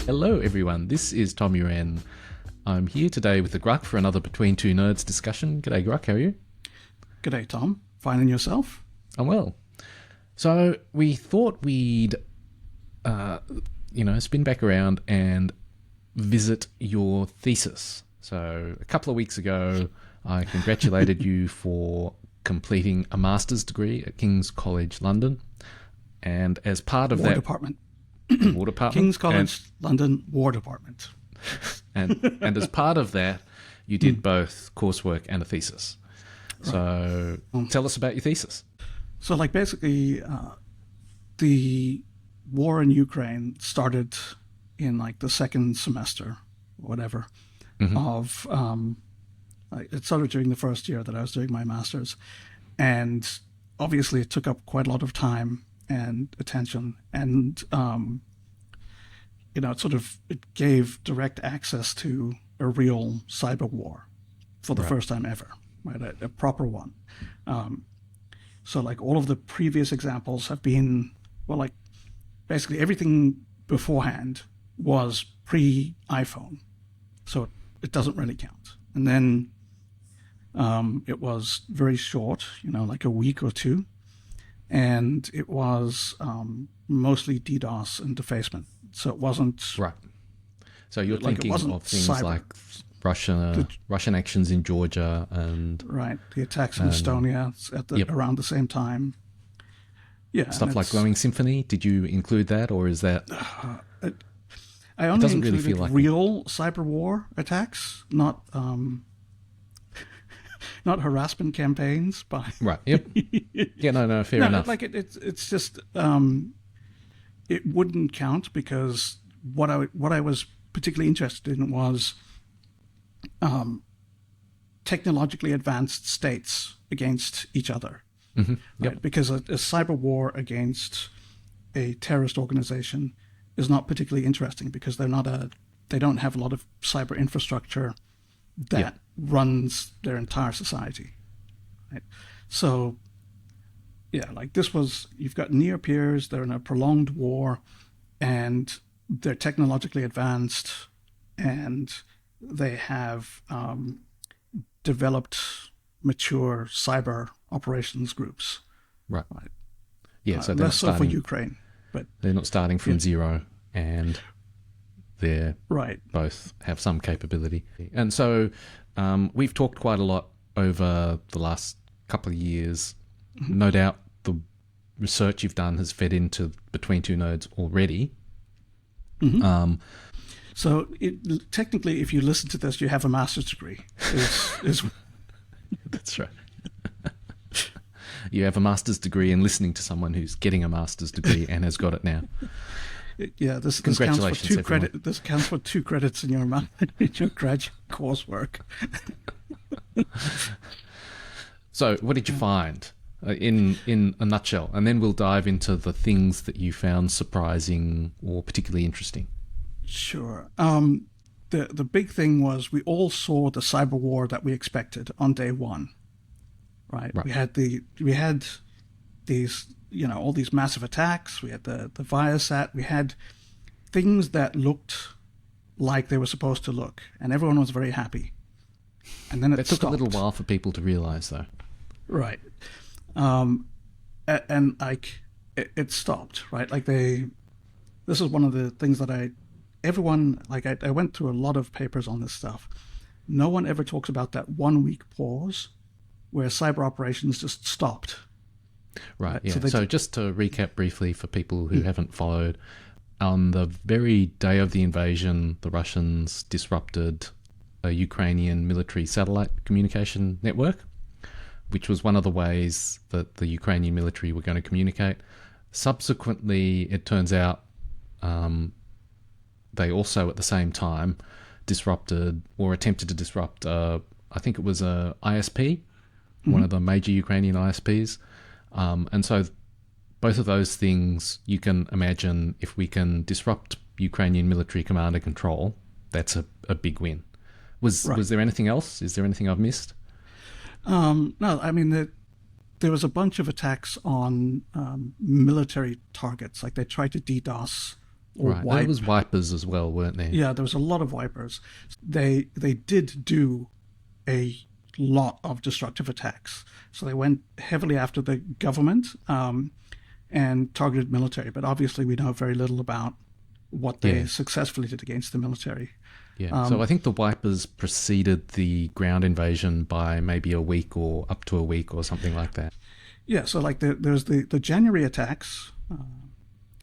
Hello everyone, this is Tom Uren. I'm here today with the Grugq for another Between Two Nerds discussion. G'day Grugq, how are you? G'day Tom, fine and yourself? I'm well. So we thought we'd, spin back around and visit your thesis. So a couple of weeks ago, I congratulated you for completing a master's degree at King's College London. And as part of War that... Department. War Department. King's College London War Department. And as part of that, you did both coursework and a thesis. Right. So tell us about your thesis. So basically, the war in Ukraine started in the second semester, or whatever, of... it started during the first year that I was doing my master's. And obviously it took up quite a lot of time and attention, and it gave direct access to a real cyber war for the first time ever, right? A proper one. So all of the previous examples have been, basically everything beforehand was pre-iPhone, so it doesn't really count. And then it was very short, a week or two. And it was mostly DDoS and defacement. So it wasn't... Right. So you're thinking of things cyber. Like Russian actions in Georgia and... Right. The attacks in Estonia at around the same time. Yeah. Stuff like Glowing Symphony. Did you include that, or is that... I only included real cyber war attacks, not harassment campaigns, but right. Yep. Yeah. No. Fair enough. It's just it wouldn't count because what I was particularly interested in was technologically advanced states against each other. Mm-hmm. Yep. Right? Because a cyber war against a terrorist organization is not particularly interesting because they don't have a lot of cyber infrastructure that runs their entire society. Right? So, this was, you've got near peers, they're in a prolonged war, and they're technologically advanced, and they have developed mature cyber operations groups. Right. Yeah, so less so for Ukraine. But they're not starting from zero, and they both have some capability. And so we've talked quite a lot over the last couple of years. Mm-hmm. No doubt the research you've done has fed into Between Two Nodes already. Mm-hmm. So technically, if you listen to this, you have a master's degree. That's right. You have a master's degree in listening to someone who's getting a master's degree and has got it now. Yeah, this counts for two credits. This counts for 2 credits in your graduate coursework. So, what did you find in a nutshell? And then we'll dive into the things that you found surprising or particularly interesting. Sure. The big thing was we all saw the cyber war that we expected on day one. Right. We had these, all these massive attacks. We had the Viasat. We had things that looked like they were supposed to look, and everyone was very happy. And then it took a little while for people to realize, though. Right. And it stopped. Right. This is one of the things that I went through a lot of papers on this stuff. No one ever talks about that 1 week pause where cyber operations just stopped. Right, yeah. So just to recap briefly for people who haven't followed, on the very day of the invasion, the Russians disrupted a Ukrainian military satellite communication network, which was one of the ways that the Ukrainian military were going to communicate. Subsequently, it turns out they also at the same time disrupted or attempted to disrupt, I think it was a ISP, one of the major Ukrainian ISPs. And so both of those things, you can imagine if we can disrupt Ukrainian military command and control, that's a big win. Was there anything else? Is there anything I've missed? No, I mean, there was a bunch of attacks on military targets. They tried to DDoS or Right. wipe. There was wipers as well, weren't there? Yeah, there was a lot of wipers. They did do a lot of destructive attacks. So they went heavily after the government and targeted military. But obviously, we know very little about what they successfully did against the military. Yeah. So I think the wipers preceded the ground invasion by maybe a week or up to a week or something like that. Yeah. So like there's the January attacks.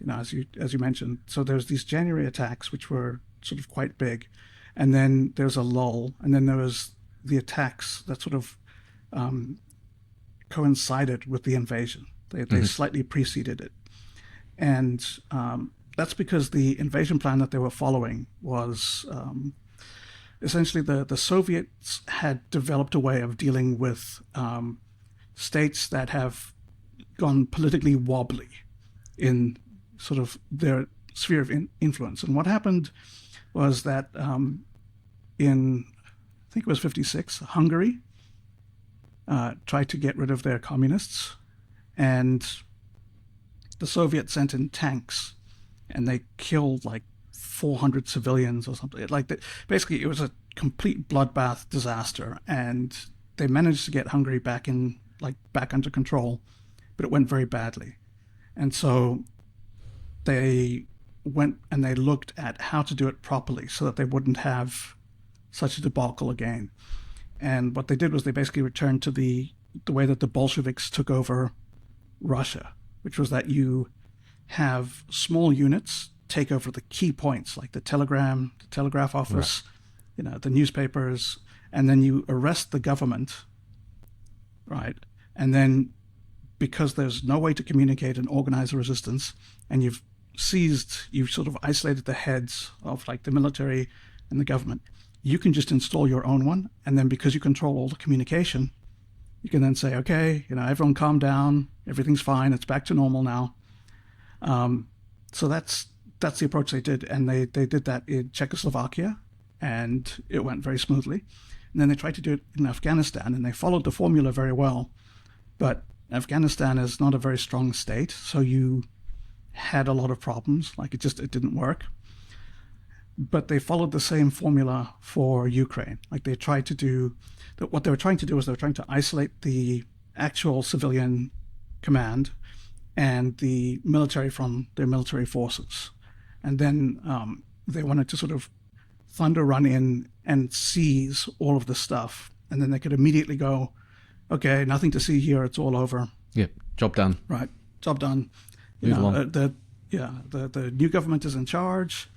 As you mentioned, so there's these January attacks which were sort of quite big, and then there's a lull, and then there was the attacks that sort of coincided with the invasion. They slightly preceded it, and that's because the invasion plan that they were following was essentially the Soviets had developed a way of dealing with states that have gone politically wobbly in sort of their sphere of influence. And what happened was that in, I think it was 56, Hungary tried to get rid of their communists, and the Soviets sent in tanks, and they killed like 400 civilians or something. Basically, it was a complete bloodbath disaster, and they managed to get Hungary back under control, but it went very badly. And so they went and they looked at how to do it properly so that they wouldn't have such a debacle again. And what they did was they basically returned to the way that the Bolsheviks took over Russia, which was that you have small units take over the key points, like the telegraph office, right, the newspapers, and then you arrest the government, right? And then because there's no way to communicate and organize a resistance, and you've sort of isolated the heads of like the military and the government, you can just install your own one. And then because you control all the communication, you can then say, okay, everyone calm down, everything's fine, it's back to normal now. So that's the approach they did. And they did that in Czechoslovakia, and it went very smoothly. And then they tried to do it in Afghanistan, and they followed the formula very well. But Afghanistan is not a very strong state, so you had a lot of problems. Like it didn't work. But they followed the same formula for Ukraine. Like they tried to do what they were trying to do was they were trying to isolate the actual civilian command and the military from their military forces. And then they wanted to sort of thunder run in and seize all of the stuff. And then they could immediately go, okay, nothing to see here, it's all over. Yep, job done. Right, job done. Move the new government is in charge.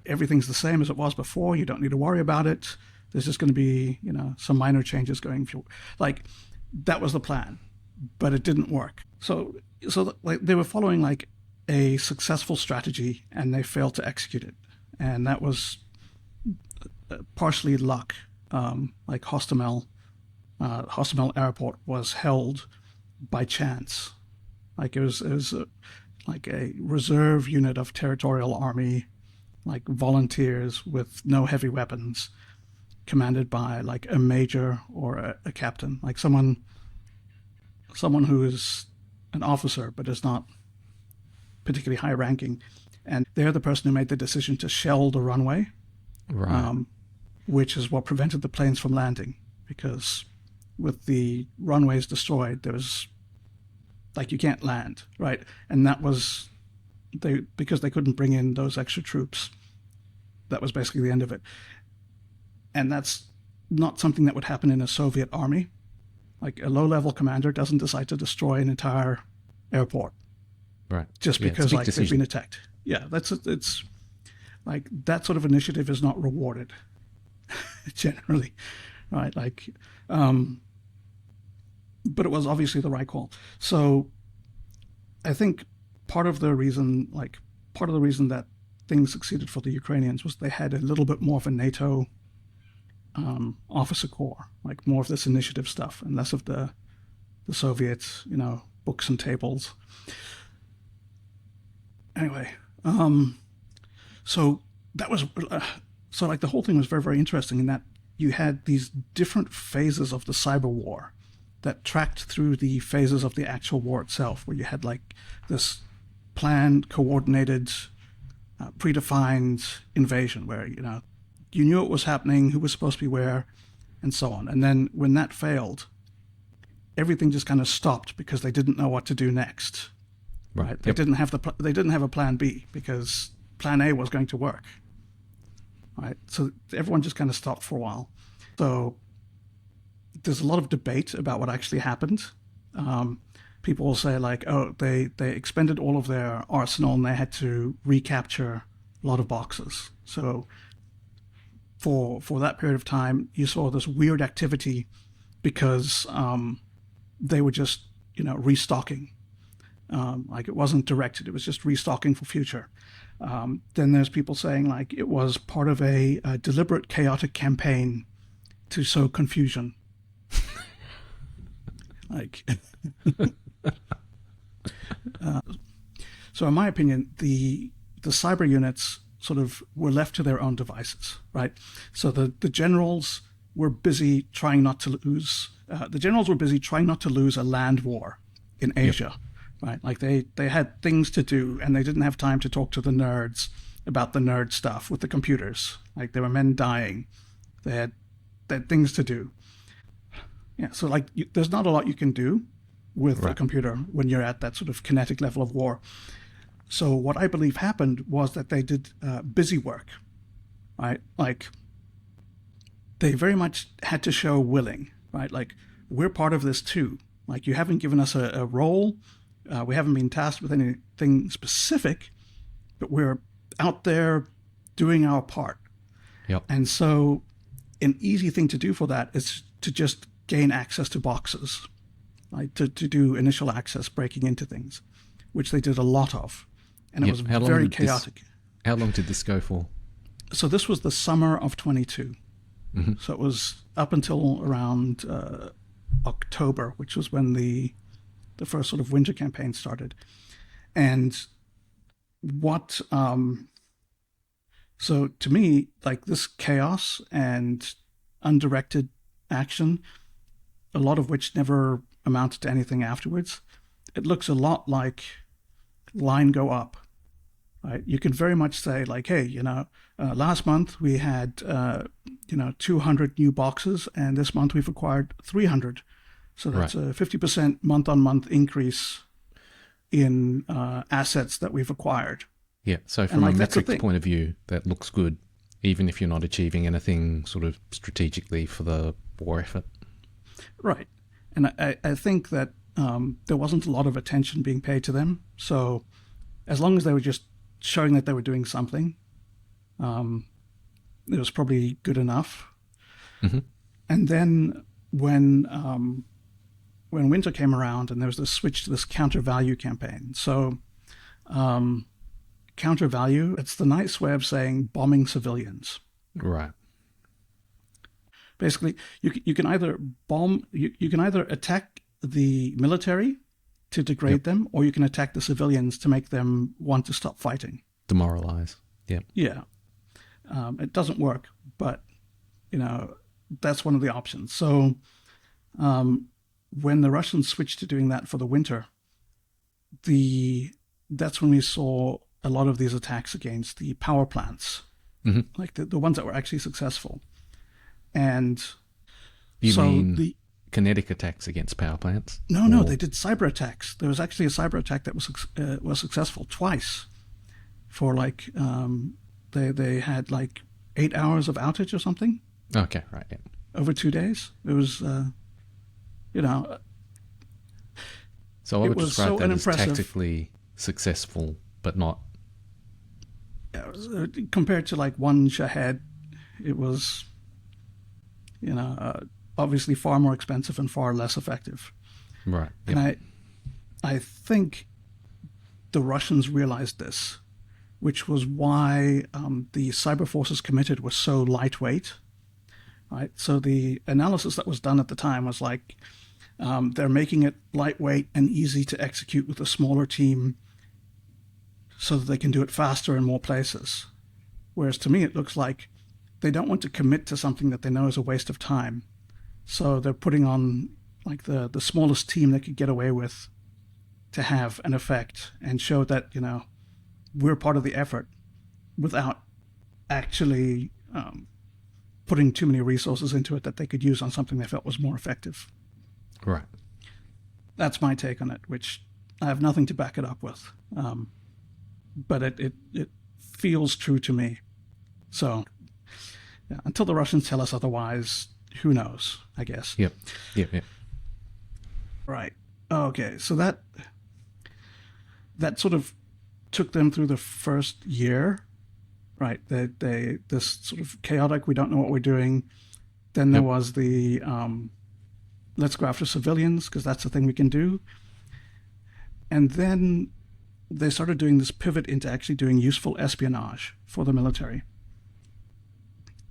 Everything's the same as it was before. You don't need to worry about it. There's just going to be, some minor changes going forward. Like that was the plan, but it didn't work. So they were following like a successful strategy, and they failed to execute it, and that was partially luck. Like Hostomel Airport was held by chance. Like it was like a reserve unit of territorial army, like volunteers with no heavy weapons, commanded by like a major or a captain, like someone who is an officer but is not particularly high ranking. And they're the person who made the decision to shell the runway, right, which is what prevented the planes from landing, because with the runways destroyed, there was like you can't land, right? And that was because they couldn't bring in those extra troops. That was basically the end of it. And that's not something that would happen in a Soviet army. Like a low-level commander doesn't decide to destroy an entire airport, right? Just because like they've been attacked. Yeah, it's like that sort of initiative is not rewarded generally, right? Like, but it was obviously the right call. So I think part of the reason that things succeeded for the Ukrainians was they had a little bit more of a NATO officer corps, like more of this initiative stuff and less of the Soviets, books and tables. Anyway, so that was so like the whole thing was very, very interesting in that you had these different phases of the cyber war that tracked through the phases of the actual war itself, where you had like this planned, coordinated, predefined invasion where, you knew it was happening, who was supposed to be where, and so on. And then when that failed, everything just kind of stopped because they didn't know what to do next. Right? They didn't have they didn't have a plan B because plan A was going to work. Right? So everyone just kind of stopped for a while. So there's a lot of debate about what actually happened. People will say like, oh, they expended all of their arsenal and they had to recapture a lot of boxes. So for that period of time, you saw this weird activity because they were just, restocking. Like it wasn't directed, it was just restocking for future. Then there's people saying like it was part of a deliberate chaotic campaign to sow confusion. Like, so in my opinion, the cyber units sort of were left to their own devices, right? So the generals were busy trying not to lose. The generals were busy trying not to lose a land war in Asia, right? Like they had things to do, and they didn't have time to talk to the nerds about the nerd stuff with the computers. Like there were men dying, they had things to do. Yeah, so like there's not a lot you can do with a computer when you're at that sort of kinetic level of war. So what I believe happened was that they did busy work, right? Like they very much had to show willing, right? Like we're part of this too. Like you haven't given us a role. We haven't been tasked with anything specific, but we're out there doing our part. Yep. And so an easy thing to do for that is to just gain access to boxes, right? To do initial access, breaking into things, which they did a lot of. And it was very chaotic. How long did this go for? So this was the summer of 22. Mm-hmm. So it was up until around October, which was when the first sort of winter campaign started. And what, so to me, like this chaos and undirected action, a lot of which never amounted to anything afterwards, it looks a lot like line go up. Right? You can very much say like, hey, last month we had, 200 new boxes, and this month we've acquired 300. So that's a 50% month-on-month increase in assets that we've acquired. Yeah, so from a metrics point of view, that looks good, even if you're not achieving anything sort of strategically for the war effort. Right. And I think that there wasn't a lot of attention being paid to them. So as long as they were just showing that they were doing something, it was probably good enough. Mm-hmm. And then when winter came around and there was this switch to this counter value campaign. So counter value, it's the nice way of saying bombing civilians. Right. Basically, you can either you can either attack the military to degrade them, or you can attack the civilians to make them want to stop fighting. Demoralize. Yeah. Yeah. It doesn't work, but that's one of the options. So when the Russians switched to doing that for the winter, that's when we saw a lot of these attacks against the power plants, like the ones that were actually successful. And you mean kinetic attacks against power plants? No, they did cyber attacks. There was actually a cyber attack that was successful twice. For like they had like 8 hours of outage or something. Okay, right. Yeah. Over 2 days. It was, So I would describe that as tactically successful, but not. Compared to like one Shahed, it was, obviously far more expensive and far less effective. Right. Yep. And I think the Russians realized this, which was why the cyber forces committed was so lightweight. Right. So the analysis that was done at the time was like, they're making it lightweight and easy to execute with a smaller team so that they can do it faster in more places. Whereas to me, it looks like they don't want to commit to something that they know is a waste of time. So they're putting on like the smallest team they could get away with to have an effect and show that, we're part of the effort without actually putting too many resources into it that they could use on something they felt was more effective. Right. That's my take on it, which I have nothing to back it up with. But it feels true to me. So until the Russians tell us otherwise, who knows, I guess. Yep. Right. Okay, so that sort of took them through the first year, right? They this sort of chaotic, we don't know what we're doing. Then there was the let's go after civilians because that's the thing we can do. And then they started doing this pivot into actually doing useful espionage for the military.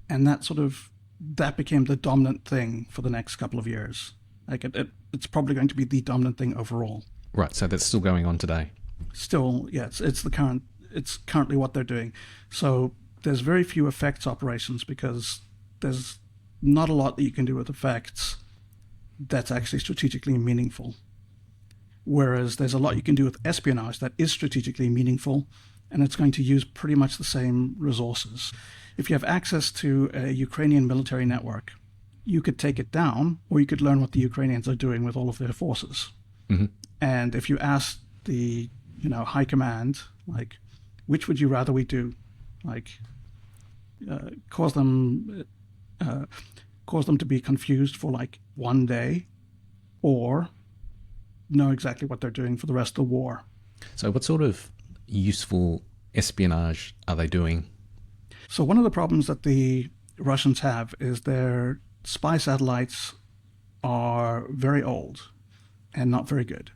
And that became the dominant thing for the next couple of years. Like it's probably going to be the dominant thing overall. Right, so that's still going on today. Still, yeah, it's currently what they're doing. So there's very few effects operations because there's not a lot that you can do with effects that's actually strategically meaningful. Whereas there's a lot you can do with espionage that is strategically meaningful, and it's going to use pretty much the same resources. If you have access to a Ukrainian military network, you could take it down, or you could learn what the Ukrainians are doing with all of their forces. Mm-hmm. And if you ask the high command, like, which would you rather we do? Like, cause them to be confused for like one day, or know exactly what they're doing for the rest of the war. So what sort of useful espionage are they doing? So one of the problems that the Russians have is their spy satellites are very old and not very good.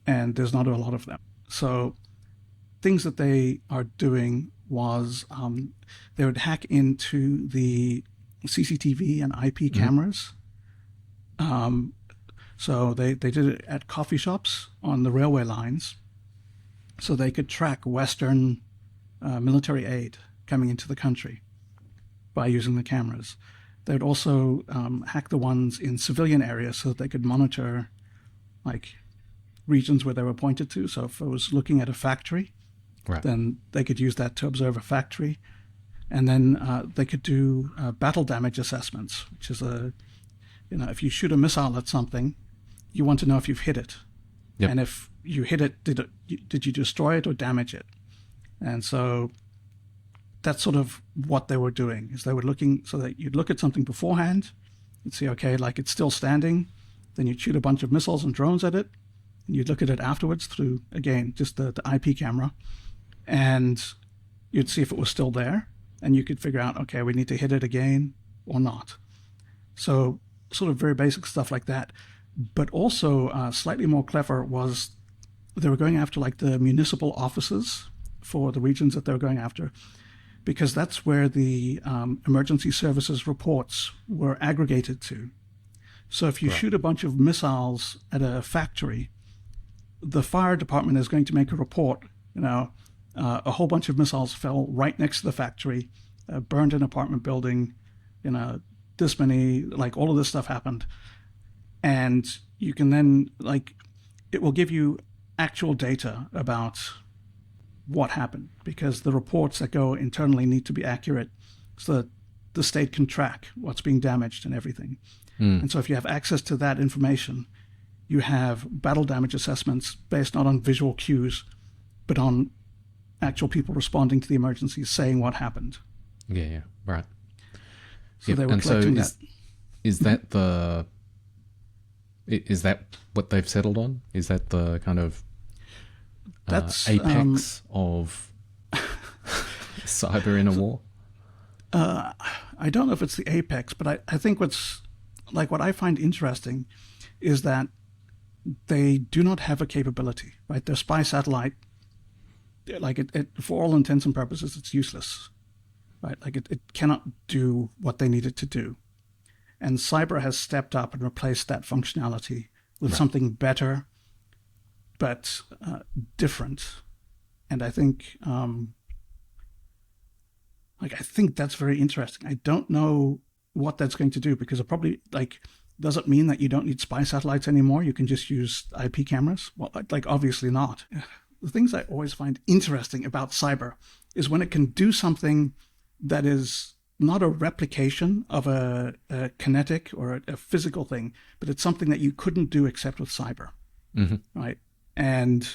And there's not a lot of them. So things that they are doing was they would hack into the CCTV and IP cameras. So they did it at coffee shops on the railway lines, so they could track Western military aid coming into the country by using the cameras. They'd also hack the ones in civilian areas so that they could monitor like regions where they were pointed to. So if it was looking at a factory, right, then they could use that to observe a factory. And then they could do battle damage assessments, which is if you shoot a missile at something, you want to know if you've hit it. Yep. And if you hit it, did you destroy it or damage it? And so that's sort of what they were doing, is they were looking so that you'd look at something beforehand and see, okay, like it's still standing. Then you'd shoot a bunch of missiles and drones at it. And you'd look at it afterwards through, again, just the IP camera. And you'd see if it was still there. And you could figure out, okay, we need to hit it again or not. So sort of very basic stuff like that. But also slightly more clever was they were going after like the municipal offices for the regions that they were going after, because that's where the emergency services reports were aggregated to. So if you shoot a bunch of missiles at a factory, the fire department is going to make a report, a whole bunch of missiles fell right next to the factory, burned an apartment building, this many, like all of this stuff happened. And you can then, like, it will give you actual data about what happened, because the reports that go internally need to be accurate so that the state can track what's being damaged and everything. And so if you have access to that information, you have battle damage assessments based not on visual cues, but on actual people responding to the emergencies, saying what happened. Yeah, right. So they were collecting that. Is that what they've settled on? Is that the kind of apex of cyber in a war? I don't know if it's the apex, but I think what I find interesting is that they do not have a capability, right? Their spy satellite, like it for all intents and purposes, it's useless, right? Like it cannot do what they need it to do. And cyber has stepped up and replaced that functionality with something better, but different. And I think, I think that's very interesting. I don't know what that's going to do, because it probably, like, Does it mean that you don't need spy satellites anymore? You can just use IP cameras? Well, like obviously not. The things I always find interesting about cyber is when it can do something that is not a replication of a kinetic or a physical thing, but it's something that you couldn't do except with cyber, right? And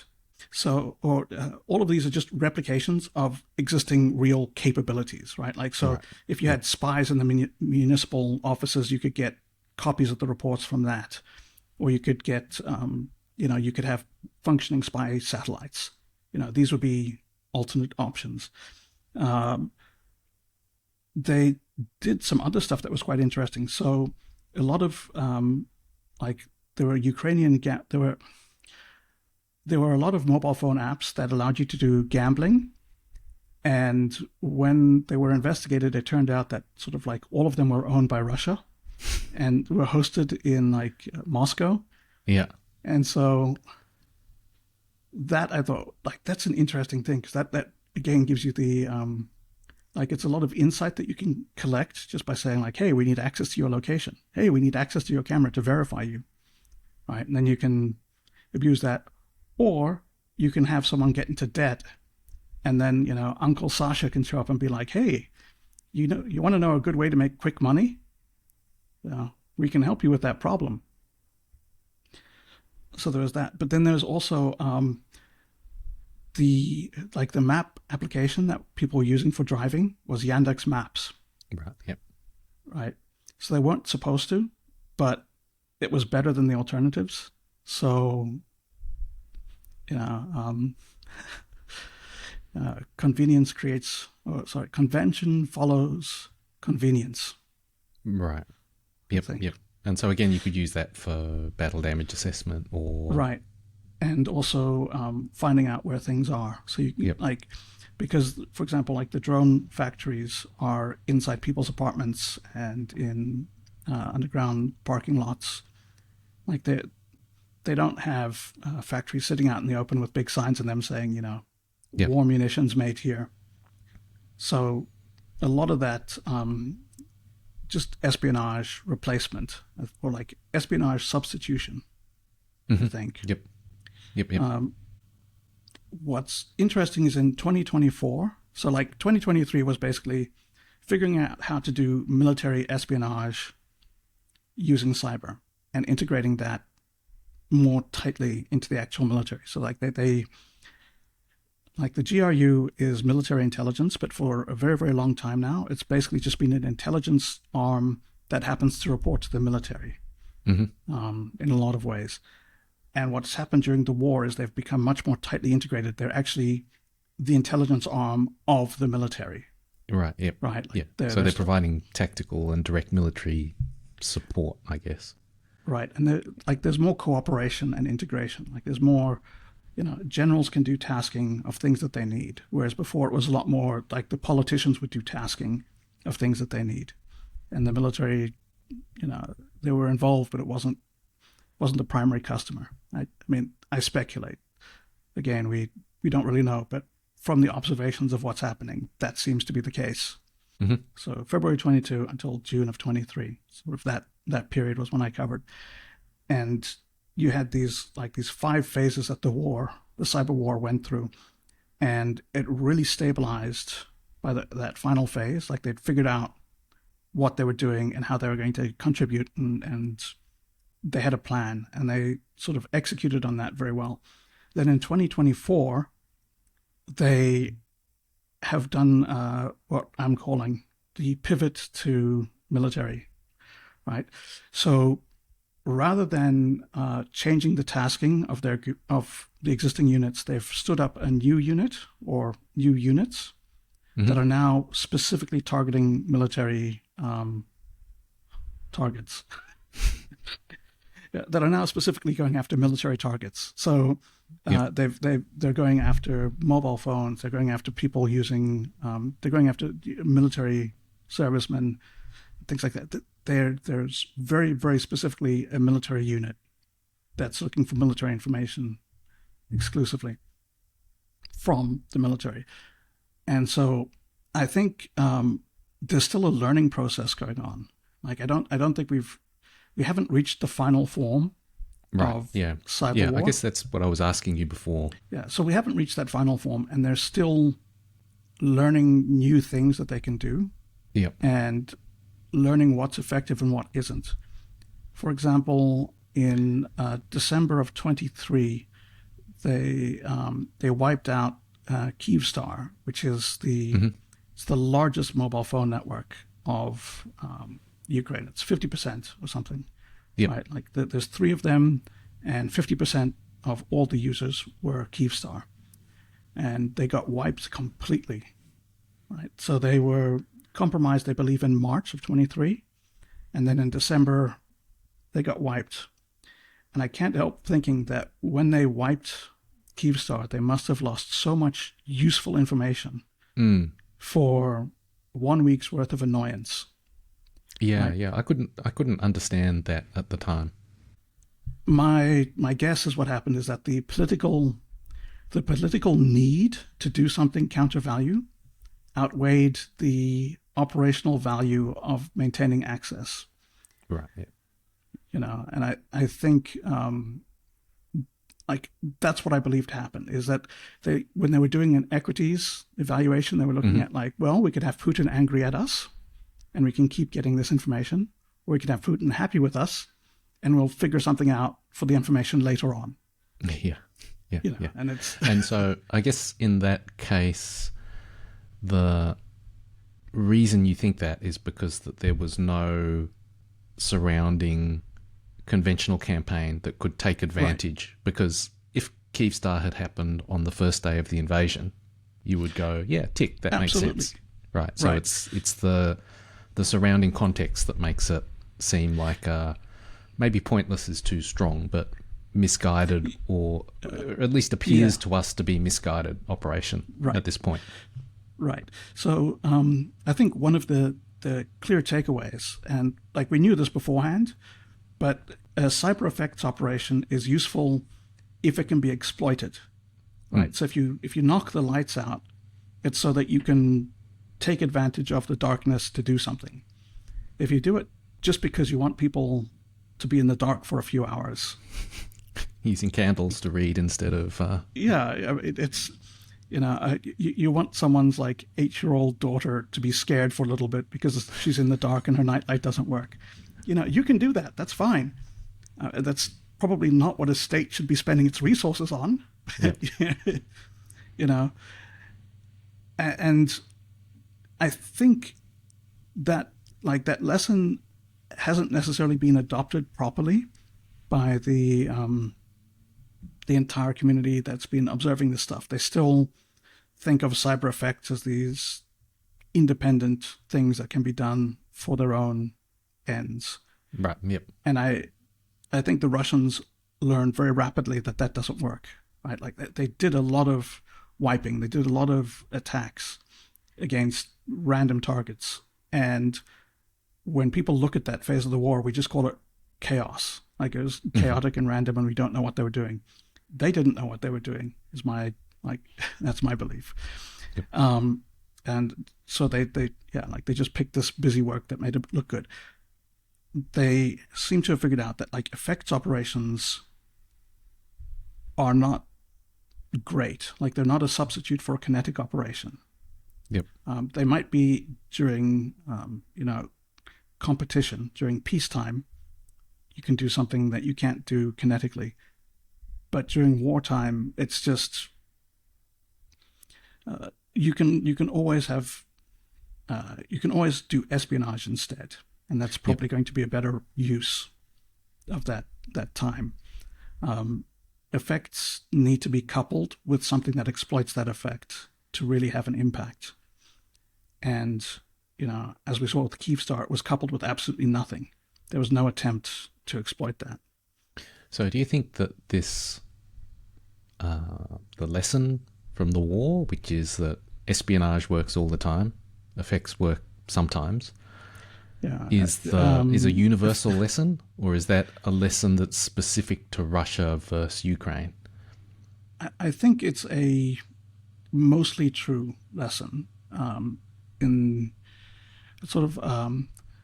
so, all of these are just replications of existing real capabilities, right? Like, so if you had spies in the municipal offices, you could get copies of the reports from that, or you could get, you could have functioning spy satellites. These would be alternate options. They did some other stuff that was quite interesting. So a lot of there were there were a lot of mobile phone apps that allowed you to do gambling. And when they were investigated, it turned out that sort of like all of them were owned by Russia and were hosted in like Moscow. Yeah. And so that I thought, like, that's an interesting thing, because that again gives you the it's a lot of insight that you can collect just by saying like, hey, we need access to your location. Hey, we need access to your camera to verify you, right? And then you can abuse that, or you can have someone get into debt, and then Uncle Sasha can show up and be like, hey, you want to know a good way to make quick money? We can help you with that problem. So there was that, but then there's also the map application that people were using for driving was Yandex Maps. Right. Yep. Right. So they weren't supposed to, but it was better than the alternatives. So, convention follows convenience. Right. Yep. Yep. And so again, you could use that for battle damage assessment, or right, and also finding out where things are. So you because for example, like the drone factories are inside people's apartments and in underground parking lots. Like they don't have factories sitting out in the open with big signs in them saying war munitions made here. So a lot of that. Just espionage replacement, or like espionage substitution, I think. Yep. What's interesting is in 2024, so like 2023 was basically figuring out how to do military espionage using cyber and integrating that more tightly into the actual military. So like they like the GRU is military intelligence, but for a very, very long time now, it's basically just been an intelligence arm that happens to report to the military in a lot of ways. And what's happened during the war is they've become much more tightly integrated. They're actually the intelligence arm of the military. Right. Yep. Right. Like so they're providing tactical and direct military support, I guess. Right. And there's more cooperation and integration. Like there's more... generals can do tasking of things that they need, whereas before it was a lot more like the politicians would do tasking of things that they need, and the military, they were involved, but it wasn't the primary customer. I mean, I speculate. Again, we don't really know, but from the observations of what's happening, that seems to be the case. So February 22 until June of 23, sort of that period was when I covered, and you had these 5 phases that the cyber war went through, and it really stabilized by that final phase. Like they'd figured out what they were doing and how they were going to contribute, and they had a plan, and they sort of executed on that very well. Then in 2024, they have done what I'm calling the pivot to military, right? So rather than changing the tasking of the existing units, they've stood up a new unit or new units that are now specifically targeting military targets. That are now specifically going after military targets. So they're going after mobile phones. They're going after people using. They're going after military servicemen, things like that. There's very, very specifically a military unit that's looking for military information exclusively from the military. And so I think there's still a learning process going on. Like I don't think we've we haven't reached the final form Right. of Yeah. cyber Yeah. war. I guess that's what I was asking you before. Yeah, so we haven't reached that final form, and they're still learning new things that they can do Yep. and learning what's effective and what isn't. For example, in December of 23, they wiped out Kyivstar, which is it's the largest mobile phone network of Ukraine. It's 50% or something. Yep. Right? Like there's three of them, and 50% of all the users were Kyivstar, and they got wiped completely. Right? So they were compromised, I believe, in March of 23, and then in December they got wiped. And I can't help thinking that when they wiped Kyivstar, they must have lost so much useful information for 1 week's worth of annoyance. Yeah, Right? yeah. I couldn't understand that at the time. My guess is what happened is that the political need to do something counter value outweighed the operational value of maintaining access. Right. Yeah. And I think like that's what I believed happened is that when they were doing an equities evaluation, they were looking at like, well, we could have Putin angry at us and we can keep getting this information, or we could have Putin happy with us and we'll figure something out for the information later on. Yeah. Yeah. Yeah. And it's And so I guess in that case, the reason you think that is because that there was no surrounding conventional campaign that could take advantage. Right. Because if Kyivstar had happened on the first day of the invasion, you would go, yeah, tick, that Absolutely. makes sense. Right. So it's the surrounding context that makes it seem like maybe pointless is too strong, but misguided, or at least appears to us to be misguided operation at this point. Right. So I think one of the clear takeaways, and like we knew this beforehand, but a cyber effects operation is useful if it can be exploited. Right. So if you knock the lights out, it's so that you can take advantage of the darkness to do something. If you do it just because you want people to be in the dark for a few hours, using candles to read instead of it's you want someone's like 8-year-old daughter to be scared for a little bit because she's in the dark and her nightlight doesn't work. You can do that. That's fine. That's probably not what a state should be spending its resources on. Yep. And I think that like that lesson hasn't necessarily been adopted properly by the entire community that's been observing this stuff. They still think of cyber effects as these independent things that can be done for their own ends. Right. Yep. And I think the Russians learned very rapidly that doesn't work. Right. Like they did a lot of wiping. They did a lot of attacks against random targets. And when people look at that phase of the war, we just call it chaos. Like it was chaotic and random, and we don't know what they were doing. They didn't know what they were doing. That's my belief. Yep. And so they just picked this busy work that made it look good. They seem to have figured out that like effects operations are not great. Like they're not a substitute for a kinetic operation. Yep. They might be during competition, during peacetime. You can do something that you can't do kinetically. But during wartime, it's just you can always do espionage instead, and that's probably going to be a better use of that time. Effects need to be coupled with something that exploits that effect to really have an impact. And as we saw with Kyivstar, it was coupled with absolutely nothing. There was no attempt to exploit that. So do you think that this, the lesson from the war, which is that espionage works all the time, effects work sometimes, is a universal lesson, or is that a lesson that's specific to Russia versus Ukraine? I think it's a mostly true lesson. In sort of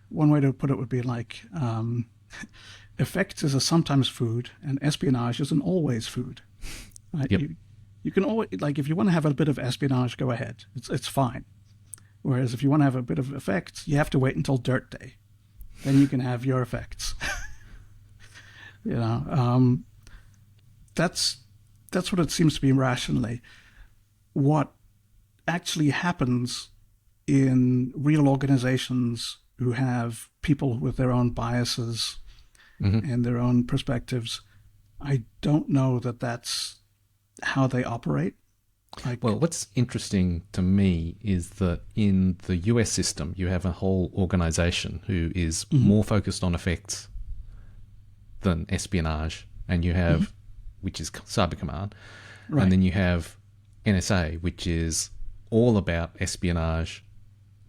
one way to put it would be like effects is a sometimes food, and espionage is an always food. Right? Yep. You can always, like, if you want to have a bit of espionage, go ahead. It's fine. Whereas if you want to have a bit of effects, you have to wait until Dirt Day. Then you can have your effects. That's what it seems to be rationally. What actually happens in real organizations who have people with their own biases and their own perspectives, I don't know that that's how they operate. Well, what's interesting to me is that in the US system, you have a whole organization who is more focused on effects than espionage, and you have, which is Cyber Command, Right. and then you have NSA, which is all about espionage,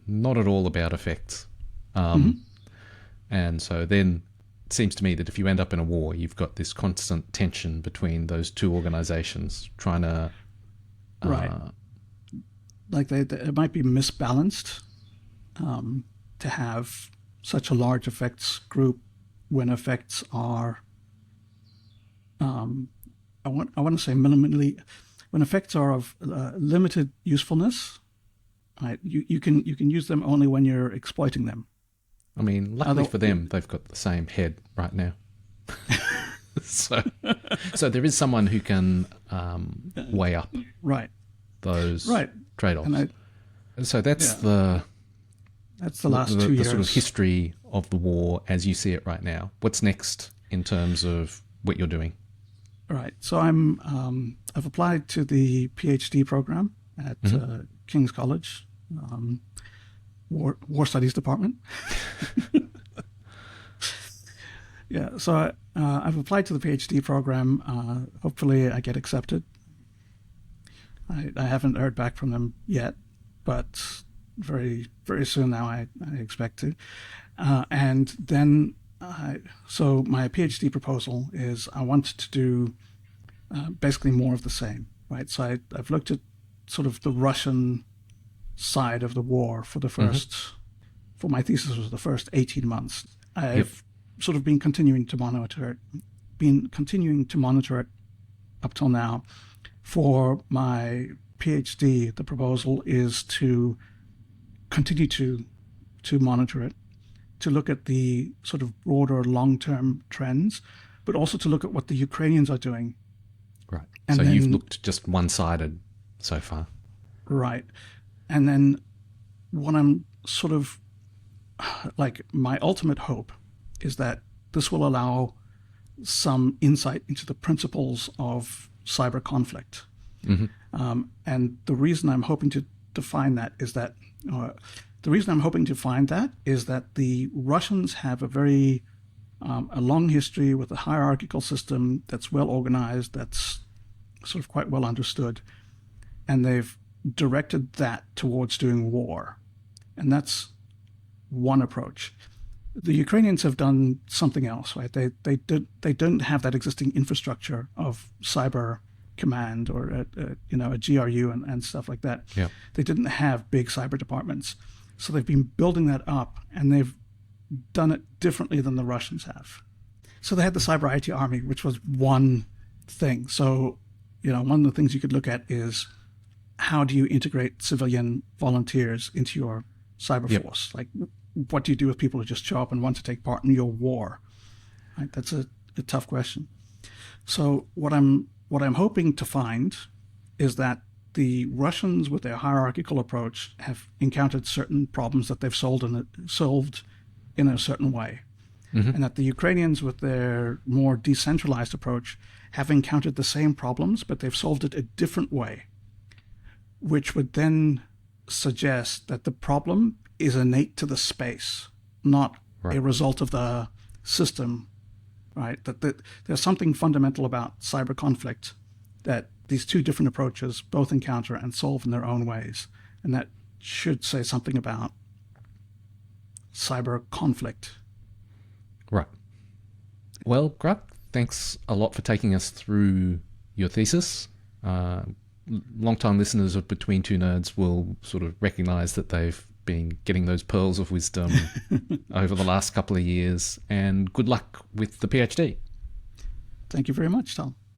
not at all about effects. And so then it seems to me that if you end up in a war, you've got this constant tension between those two organizations trying to... Right. Like it might be misbalanced to have such a large effects group when effects are, I want to say minimally, when effects are of limited usefulness, right? You can use them only when you're exploiting them. I mean, luckily for them, they've got the same head right now. So there is someone who can weigh up Right. those Right. trade-offs. And so that's the last 2 years. The sort of history of the war as you see it right now. What's next in terms of what you're doing? Right. So I've applied to the PhD program at King's College, War Studies Department. Yeah. So I've applied to the PhD program. Hopefully, I get accepted. I haven't heard back from them yet, but very, very soon now I expect to. And then, so my PhD proposal is I want to do basically more of the same, right? So I've looked at sort of the Russian side of the war for the first, for my thesis was the first 18 months. I've sort of been continuing to monitor it up till now. For my PhD, the proposal is to continue to monitor it, to look at the sort of broader long-term trends, but also to look at what the Ukrainians are doing. Right. And so then, you've looked just one-sided so far. Right. And then what I'm sort of, like, my ultimate hope is that this will allow some insight into the principles of cyber conflict. And the reason I'm hoping to find that is that the Russians have a very a long history with a hierarchical system that's well organized, that's sort of quite well understood, and they've directed that towards doing war, and that's one approach. The Ukrainians have done something else, right? They don't have that existing infrastructure of cyber command or a GRU and stuff like that. Yeah. They didn't have big cyber departments, so they've been building that up, and they've done it differently than the Russians have. So they had the Cyber IT Army, which was one thing. So one of the things you could look at is how do you integrate civilian volunteers into your cyber force? Like, what do you do with people who just show up and want to take part in your war? Right? That's a tough question. So what I'm hoping to find is that the Russians, with their hierarchical approach, have encountered certain problems that they've solved in a certain way, and that the Ukrainians, with their more decentralized approach, have encountered the same problems, but they've solved it a different way, which would then suggest that the problem is innate to the space, not a result of the system, right? That there's something fundamental about cyber conflict that these two different approaches both encounter and solve in their own ways. And that should say something about cyber conflict. Right. Well, Grugq, thanks a lot for taking us through your thesis. Long-time listeners of Between Two Nerds will sort of recognize that they've been getting those pearls of wisdom over the last couple of years, and good luck with the PhD. Thank you very much, Tom.